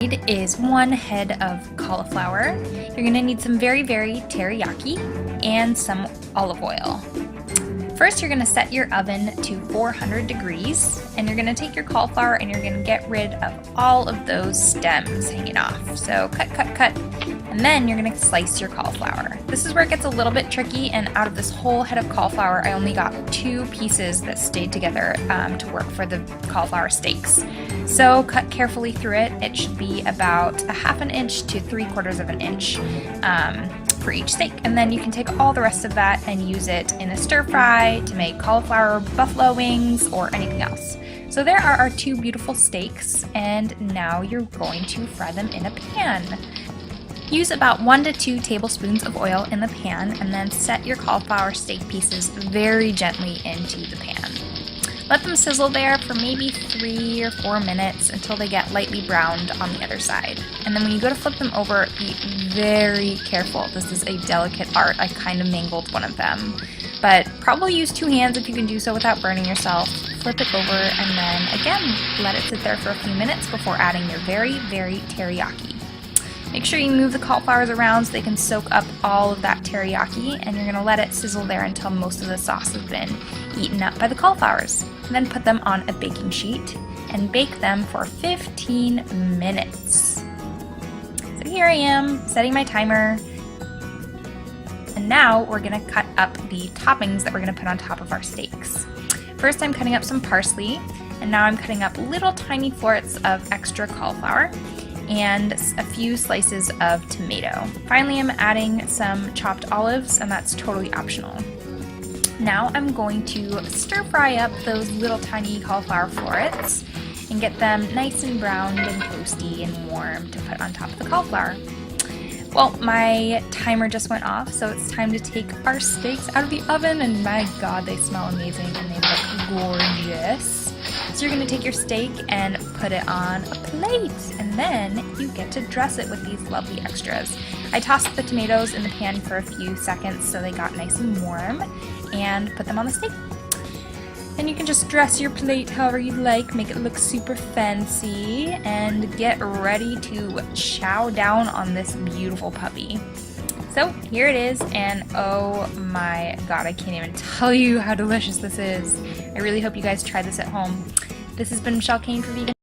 Is 1 head of cauliflower. You're going to need some very teriyaki and some olive oil. First, you're going to set your oven to 400 degrees, and you're going to take your cauliflower and you're going to get rid of all of those stems hanging off. So cut, and then you're going to slice your cauliflower. This is where it gets a little bit tricky, and out of this whole head of cauliflower, I only got 2 pieces that stayed together to work for the cauliflower steaks. So cut carefully through it. It should be about 1/2 inch to 3/4 of an inch for each steak, and then you can take all the rest of that and use it in a stir fry to make cauliflower buffalo wings or anything else. So there are our 2 beautiful steaks, and now you're going to fry them in a pan. Use about 1 to 2 tablespoons of oil in the pan, and then set your cauliflower steak pieces very gently into the pan. Let them sizzle there for maybe 3 or 4 minutes until they get lightly browned on the other side. And then when you go to flip them over, be very careful. This is a delicate art. I kind of mangled one of them. But probably use 2 hands if you can do so without burning yourself. Flip it over and then again, let it sit there for a few minutes before adding your very teriyaki. Make sure you move the cauliflowers around so they can soak up all of that teriyaki, and you're going to let it sizzle there until most of the sauce has been eaten up by the cauliflowers. And then put them on a baking sheet and bake them for 15 minutes. So here I am, setting my timer. And now we're going to cut up the toppings that we're going to put on top of our steaks. First I'm cutting up some parsley, and now I'm cutting up little tiny florets of extra cauliflower and a few slices of tomato. Finally, I'm adding some chopped olives, and that's totally optional. Now I'm going to stir fry up those little tiny cauliflower florets and get them nice and browned and toasty and warm to put on top of the cauliflower. Well, my timer just went off, so it's time to take our steaks out of the oven, and my god, they smell amazing and they look gorgeous. So you're going to take your steak and put it on a plate, and then you get to dress it with these lovely extras. I tossed the tomatoes in the pan for a few seconds so they got nice and warm, and put them on the steak. And you can just dress your plate however you like, make it look super fancy, and get ready to chow down on this beautiful puppy. So here it is, and oh my god, I can't even tell you how delicious this is. I really hope you guys try this at home. This has been Michelle Kane for Vegan.